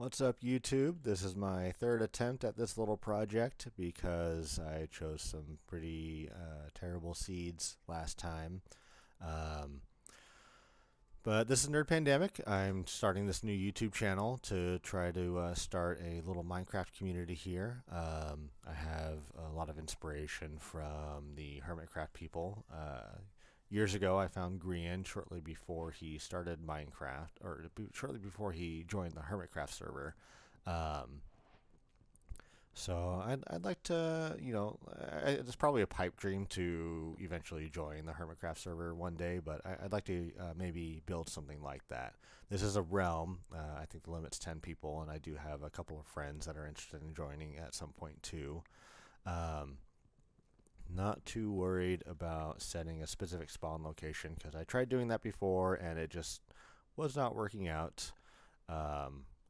What's up, YouTube? This is my third attempt at this little project because I chose some pretty terrible seeds last time. Um, but this is Nerd Pandemic. I'm starting this new YouTube channel to try to start a little Minecraft community here. I have a lot of inspiration from the Hermitcraft people. Years ago, I found Grian shortly before he started Minecraft, or shortly before he joined the Hermitcraft server. Um, so I'd like to, it's probably a pipe dream to eventually join the Hermitcraft server one day, but I'd like to maybe build something like that. This is a realm. I think the limit's 10 people, and I do have a couple of friends that are interested in joining at some point too. Um, Not too worried about setting a specific spawn location because I tried doing that before and it just was not working out.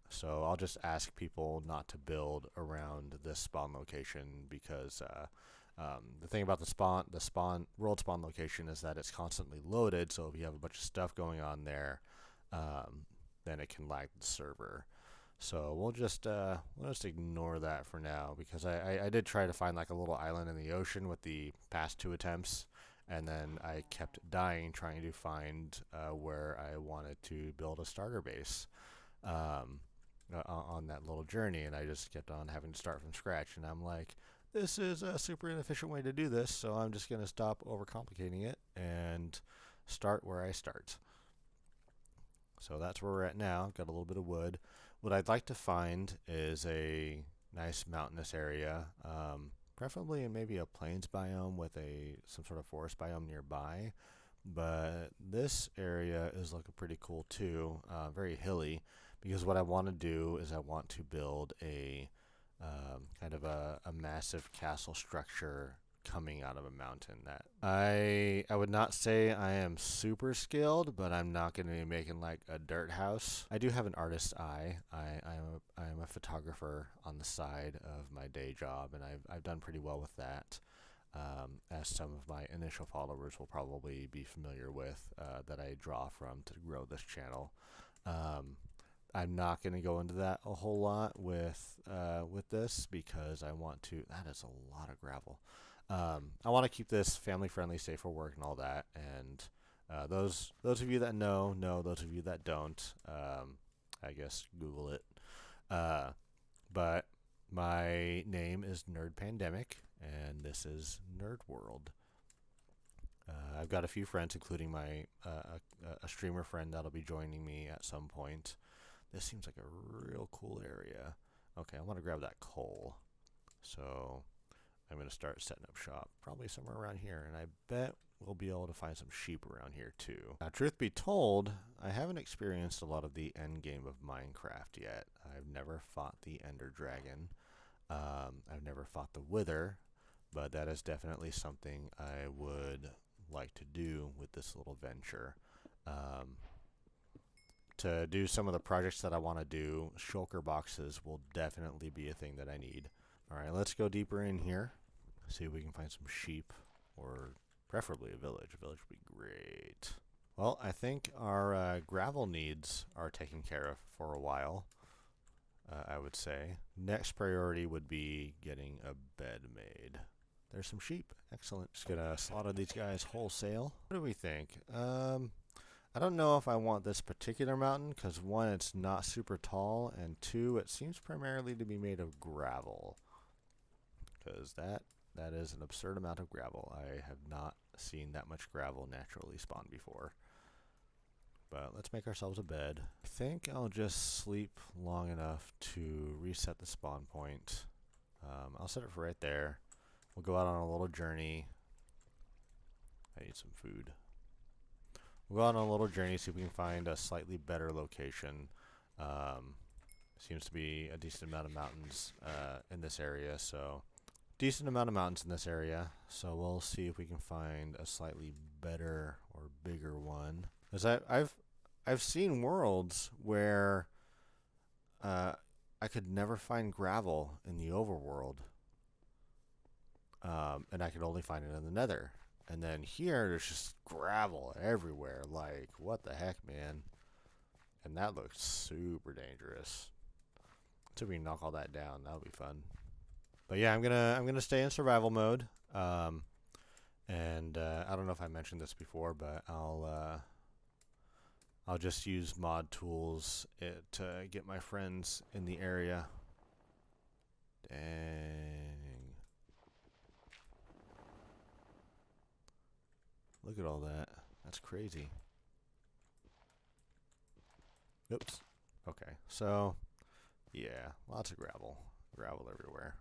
So I'll just ask people not to build around this spawn location because the thing about the world spawn location is that it's constantly loaded. So if you have a bunch of stuff going on there, then it can lag the server. So we'll just ignore that for now because I did try to find like a little island in the ocean with the past two attempts, and then I kept dying trying to find where I wanted to build a starter base on that little journey, and I just kept on having to start from scratch. And I'm like, this is a super inefficient way to do this, so I'm just gonna stop overcomplicating it and start where I start. So that's where we're at now. Got a little bit of wood. What I'd like to find is a nice mountainous area, preferably in maybe a plains biome with some sort of forest biome nearby. But this area is looking pretty cool too, very hilly. Because what I want to do is I want to build a kind of a massive castle structure coming out of a mountain. That I would not say I am super skilled, but I'm not going to be making like a dirt house. I do have an artist's eye. I'm a photographer on the side of my day job, and I've done pretty well with that. As some of my initial followers will probably be familiar with, that I draw from to grow this channel. I'm not going to go into that a whole lot with this because I want to. That is a lot of gravel. I want to keep this family friendly, safe for work, and all that. And those of you that know. Those of you that don't, I guess Google it. But my name is Nerd Pandemic, and this is Nerd World. I've got a few friends, including my a streamer friend that'll be joining me at some point. This seems like a real cool area. Okay, I want to grab that coal. So I'm going to start setting up shop probably somewhere around here. And I bet we'll be able to find some sheep around here too. Now, truth be told, I haven't experienced a lot of the end game of Minecraft yet. I've never fought the Ender Dragon. I've never fought the Wither. But that is definitely something I would like to do with this little venture. To do some of the projects that I want to do, shulker boxes will definitely be a thing that I need. Alright, let's go deeper in here. See if we can find some sheep, or preferably a village. A village would be great. Well, I think our gravel needs are taken care of for a while, I would say. Next priority would be getting a bed made. There's some sheep. Excellent. Just gonna slaughter these guys wholesale. What do we think? I don't know if I want this particular mountain because one, it's not super tall, and two, it seems primarily to be made of gravel. Because that is an absurd amount of gravel. I have not seen that much gravel naturally spawn before. But let's make ourselves a bed. I think I'll just sleep long enough to reset the spawn point. I'll set it for right there. We'll go out on a little journey. I need some food. We'll go out on a little journey, see if we can find a slightly better location. Seems to be a decent amount of mountains in this area, so we'll see if we can find a slightly better or bigger one. Because I've seen worlds where I could never find gravel in the overworld, and I could only find it in the Nether. And then here, there's just gravel everywhere. Like, what the heck, man? And that looks super dangerous. see if we can knock all that down. That'll be fun. But yeah, I'm gonna stay in survival mode. And I don't know if I mentioned this before, but I'll just use mod tools to get my friends in the area. Dang. Look at all that. That's crazy. Oops. Okay, so yeah, lots of gravel. Gravel everywhere.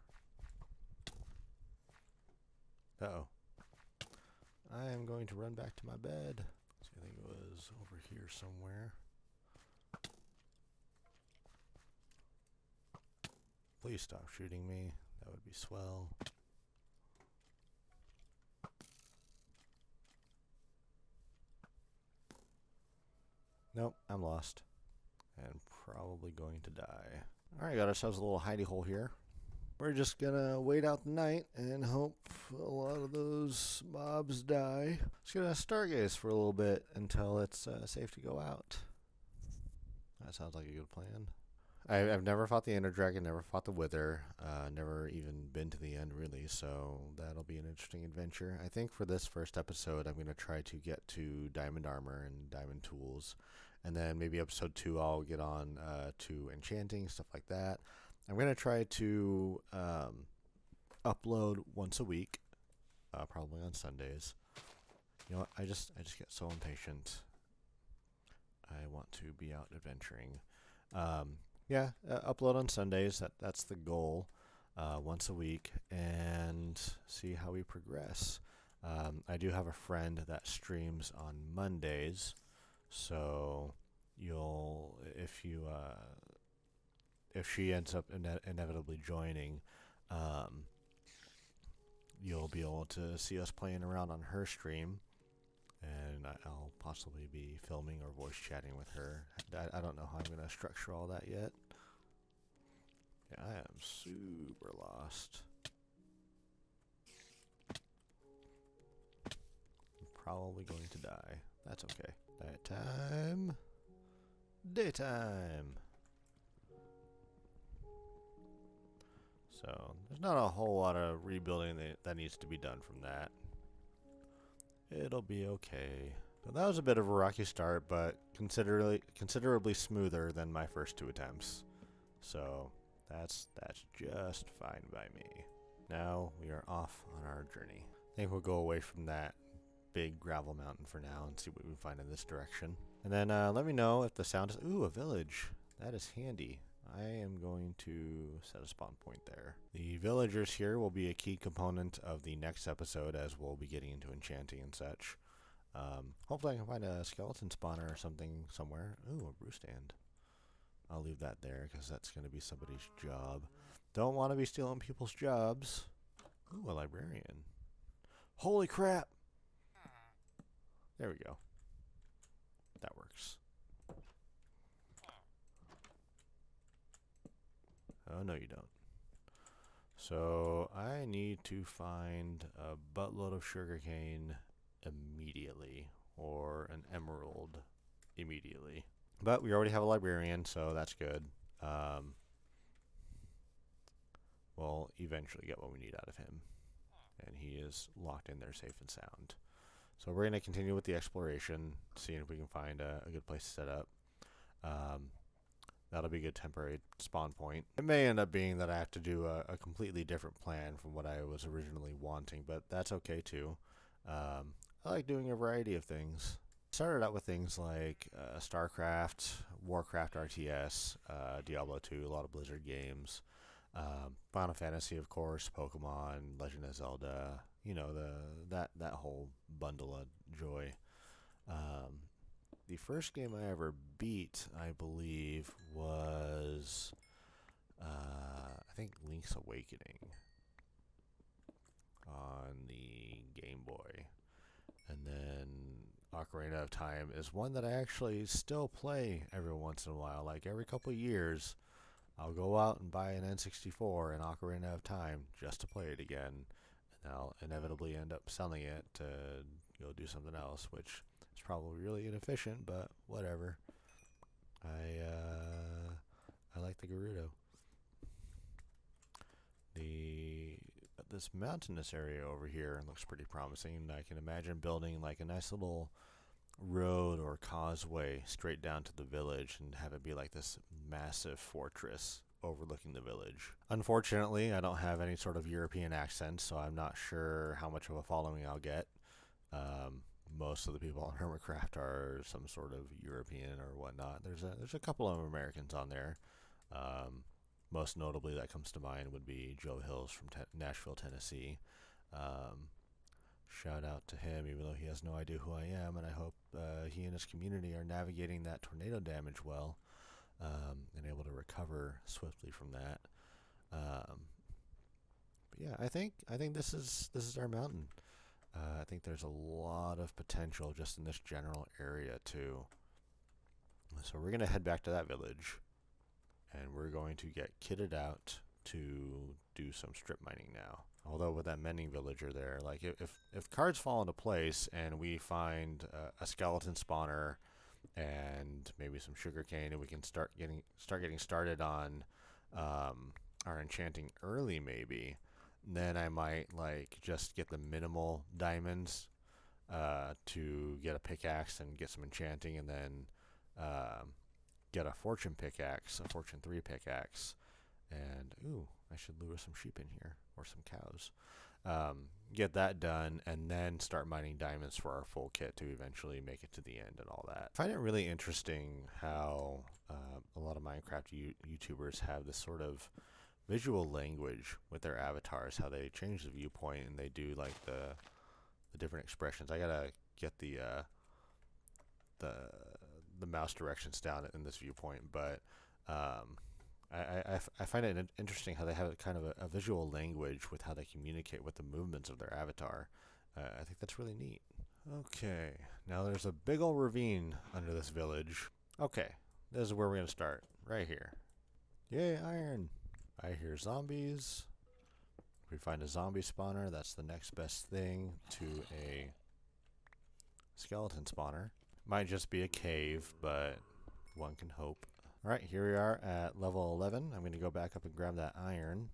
Uh-oh. I am going to run back to my bed. So I think it was over here somewhere. Please stop shooting me. That would be swell. Nope, I'm lost. And probably going to die. Alright, got ourselves a little hidey hole here. We're just gonna wait out the night and hope a lot of those mobs die. Just gonna stargaze for a little bit until it's safe to go out. That sounds like a good plan. I've never fought the Ender Dragon, never fought the Wither, never even been to the end really, so that'll be an interesting adventure. I think for this first episode, I'm gonna try to get to Diamond Armor and Diamond Tools, and then maybe episode 2 I'll get on to Enchanting, stuff like that. I'm going to try to upload once a week, probably on Sundays. You know what? I just get so impatient. I want to be out adventuring. Upload on Sundays. That's the goal. Once a week, and see how we progress. I do have a friend that streams on Mondays, so if she ends up inevitably joining, you'll be able to see us playing around on her stream, and I'll possibly be filming or voice chatting with her. I don't know how I'm going to structure all that yet. Yeah, I am super lost. I'm probably going to die. That's okay. Nighttime. Daytime. So there's not a whole lot of rebuilding that needs to be done from that. It'll be okay. So that was a bit of a rocky start, but considerably smoother than my first 2 attempts. So that's just fine by me. Now we are off on our journey. I think we'll go away from that big gravel mountain for now and see what we find in this direction. And then let me know if the sound is... Ooh, a village. That is handy. I am going to set a spawn point there. The villagers here will be a key component of the next episode, as we'll be getting into enchanting and such. Hopefully I can find a skeleton spawner or something somewhere. Ooh, a brew stand. I'll leave that there because that's going to be somebody's job. Don't want to be stealing people's jobs. Ooh, a librarian. Holy crap! There we go. That works. Oh, no you don't. So I need to find a buttload of sugarcane immediately, or an emerald immediately. But we already have a librarian, so that's good. We'll eventually get what we need out of him. And he is locked in there safe and sound. So we're going to continue with the exploration, seeing if we can find a good place to set up. That'll be a good temporary spawn point. It may end up being that I have to do a completely different plan from what I was originally wanting, but that's okay too. I like doing a variety of things. Started out with things like StarCraft, Warcraft RTS, Diablo 2, a lot of Blizzard games, Final Fantasy, of course, Pokemon, Legend of Zelda, you know, that whole bundle of joy. The first game I ever beat, I believe, was I think Link's Awakening on the Game Boy. And then Ocarina of Time is one that I actually still play every once in a while. Like every couple of years, I'll go out and buy an N64 and Ocarina of Time just to play it again. And I'll inevitably end up selling it to go do something else, which is probably really inefficient, but whatever. I like the Gerudo. this mountainous area over here looks pretty promising, and I can imagine building like a nice little road or causeway straight down to the village and have it be like this massive fortress overlooking the village. Unfortunately, I don't have any sort of European accent, so I'm not sure how much of a following I'll get. Most of the people on Nerdcraft are some sort of European or whatnot. There's a couple of Americans on there. Most notably that comes to mind would be Joe Hills from Nashville, Tennessee. Shout out to him, even though he has no idea who I am, and I hope he and his community are navigating that tornado damage well, and able to recover swiftly from that. But yeah, I think this is our mountain. I think there's a lot of potential just in this general area too. So we're gonna head back to that village, and we're going to get kitted out to do some strip mining now. Although with that mending villager there, like if cards fall into place and we find a skeleton spawner and maybe some sugarcane, and we can start getting started on our enchanting early, maybe, then I might like just get the minimal diamonds to get a pickaxe and get some enchanting, and then get a fortune pickaxe, a fortune 3 pickaxe, and ooh, I should lure some sheep in here or some cows. Get that done, and then start mining diamonds for our full kit to eventually make it to the end and all that. I find it really interesting how a lot of Minecraft YouTubers have this sort of visual language with their avatars, how they change the viewpoint and they do like the different expressions. I gotta get the mouse directions down in this viewpoint, but I find it interesting how they have kind of a visual language with how they communicate with the movements of their avatar. I think that's really neat. Okay, now there's a big old ravine under this village. Okay, this is where we're gonna start, right here. Yay, iron! I hear zombies. If we find a zombie spawner, that's the next best thing to a skeleton spawner. Might just be a cave, but one can hope. Alright, here we are at level 11. I'm going to go back up and grab that iron.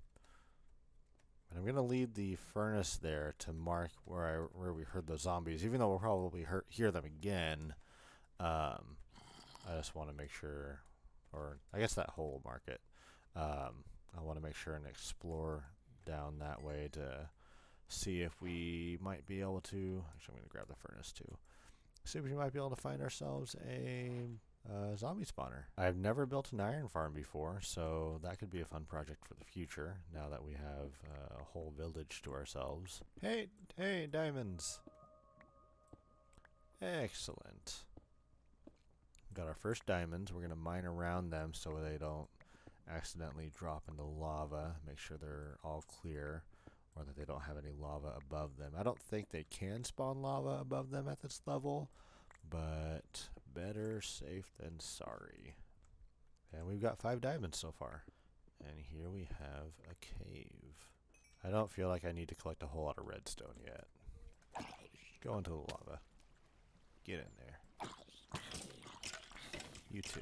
And I'm going to leave the furnace there to mark where we heard the zombies, even though we'll probably hear them again. I just want to make sure, or I guess that hole will mark it. I want to make sure and explore down that way to see if we might be able to, actually I'm going to grab the furnace too, see if we might be able to find ourselves a zombie spawner. I've never built an iron farm before, so that could be a fun project for the future now that we have a whole village to ourselves. Hey, diamonds! Excellent. Got our first diamonds. We're going to mine around them so they don't accidentally drop into lava. Make sure they're all clear, or that they don't have any lava above them. I don't think they can spawn lava above them at this level, but better safe than sorry. And we've got 5 diamonds so far. And here we have a cave. I don't feel like I need to collect a whole lot of redstone yet. Go into the lava. Get in there. You too.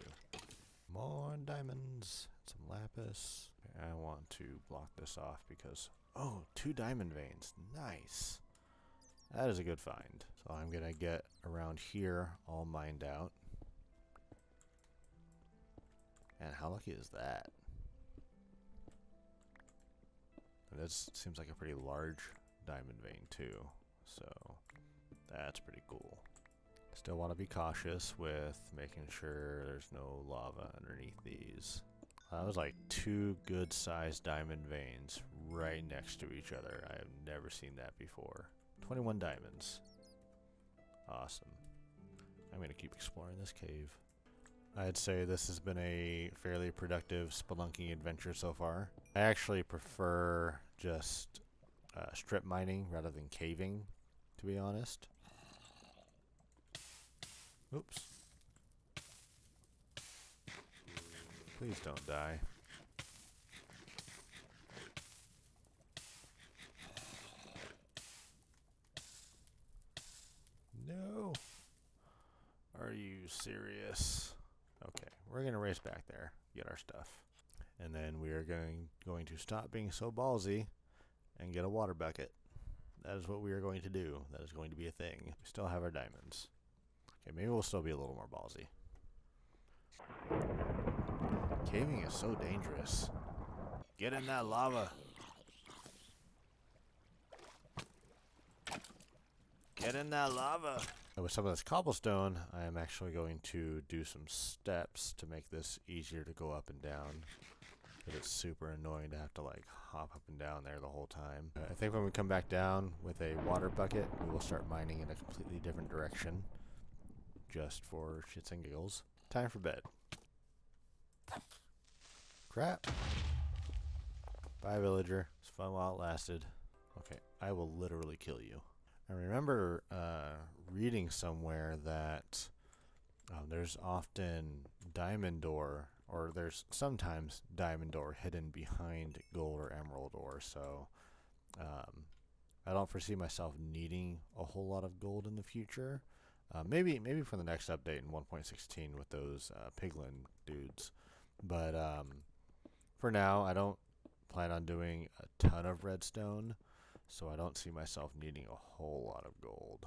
More diamonds. Some lapis. I want to block this off because, oh, 2 diamond veins. Nice. That is a good find. So I'm going to get around here all mined out. And how lucky is that? And this seems like a pretty large diamond vein too. So that's pretty cool. Still want to be cautious with making sure there's no lava underneath these. That was like 2 good sized diamond veins right next to each other. I have never seen that before. 21 diamonds. Awesome. I'm going to keep exploring this cave. I'd say this has been a fairly productive spelunking adventure so far. I actually prefer just strip mining rather than caving, to be honest. Oops. Please don't die. No. Are you serious? Okay, we're going to race back there, get our stuff. And then we are going to stop being so ballsy and get a water bucket. That is what we are going to do. That is going to be a thing. We still have our diamonds. Okay, maybe we'll still be a little more ballsy. Caving is so dangerous. Get in that lava. Get in that lava. And with some of this cobblestone, I am actually going to do some steps to make this easier to go up and down. But it's super annoying to have to like hop up and down there the whole time. I think when we come back down with a water bucket, we will start mining in a completely different direction. Just for shits and giggles. Time for bed. Crap. Bye, villager. It's fun while it lasted. Okay, I will literally kill you. I remember reading somewhere that there's often diamond ore, or there's sometimes diamond ore hidden behind gold or emerald ore, so I don't foresee myself needing a whole lot of gold in the future. Maybe for the next update in 1.16 with those piglin dudes. But for now, I don't plan on doing a ton of redstone, so I don't see myself needing a whole lot of gold.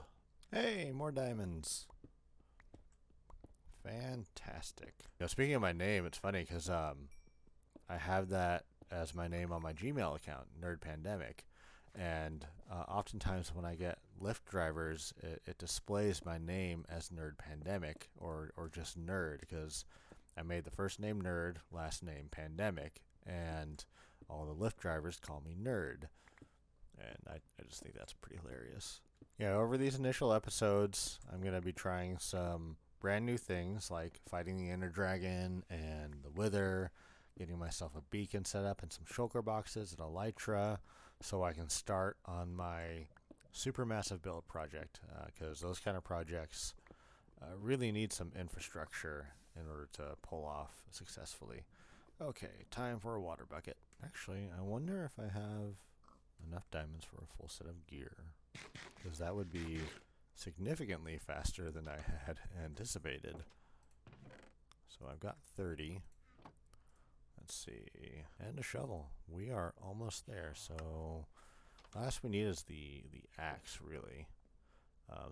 Hey, more diamonds. Fantastic. Now, speaking of my name, it's funny because I have that as my name on my Gmail account, Nerd Pandemic. And oftentimes when I get Lyft drivers, it displays my name as Nerd Pandemic or just Nerd, because I made the first name Nerd, last name Pandemic, and all the Lyft drivers call me Nerd. And I just think that's pretty hilarious. Yeah, over these initial episodes, I'm going to be trying some brand new things like fighting the Ender Dragon and the Wither, getting myself a beacon set up and some shulker boxes and elytra so I can start on my supermassive build project, because those kind of projects really need some infrastructure in order to pull off successfully. Okay, time for a water bucket. Actually, I wonder if I have enough diamonds for a full set of gear, because that would be significantly faster than I had anticipated. So I've got 30. Let's see. And a shovel. We are almost there. So last we need is the axe, really.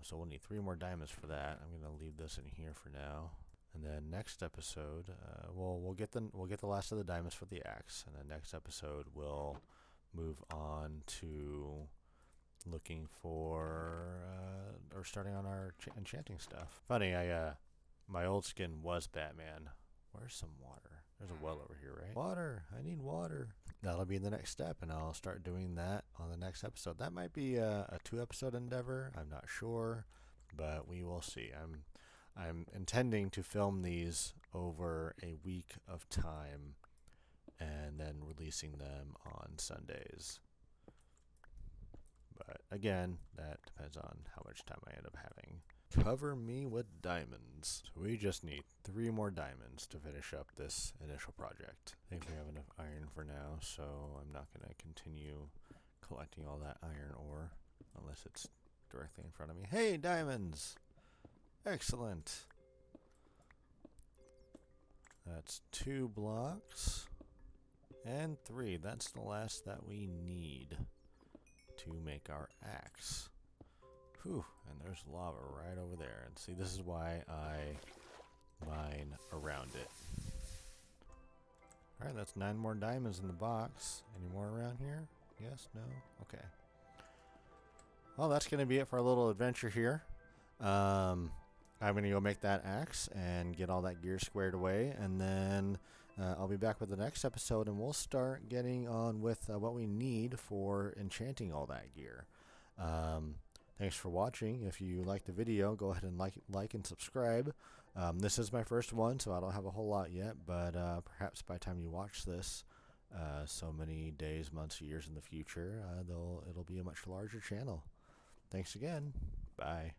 So we'll need 3 more diamonds for that. I'm going to leave this in here for now. And then next episode, we'll get the last of the diamonds for the axe. And then next episode we'll move on to looking for or starting on our enchanting stuff. Funny, my old skin was Batman. Where's some water? There's a well over here, right? Water. I need water. That'll be the next step, and I'll start doing that on the next episode. That might be a 2-episode endeavor. I'm not sure, but we will see. I'm intending to film these over a week of time and then releasing them on Sundays. But again, that depends on how much time I end up having. Cover me with diamonds. So we just need 3 more diamonds to finish up this initial project. I think we have enough iron for now, so I'm not going to continue collecting all that iron ore unless it's directly in front of me. Hey, diamonds! Excellent. That's 2 blocks and 3. That's the last that we need to make our axe. Whew, and there's lava right over there. And see, this is why I mine around it. Alright, that's 9 more diamonds in the box. Any more around here? Yes? No? Okay. Well, that's going to be it for our little adventure here. I'm going to go make that axe and get all that gear squared away, and then I'll be back with the next episode, and we'll start getting on with what we need for enchanting all that gear. Thanks for watching. If you liked the video, go ahead and like and subscribe. This is my first one, so I don't have a whole lot yet, but perhaps by the time you watch this, so many days, months, years in the future, it'll be a much larger channel. Thanks again. Bye.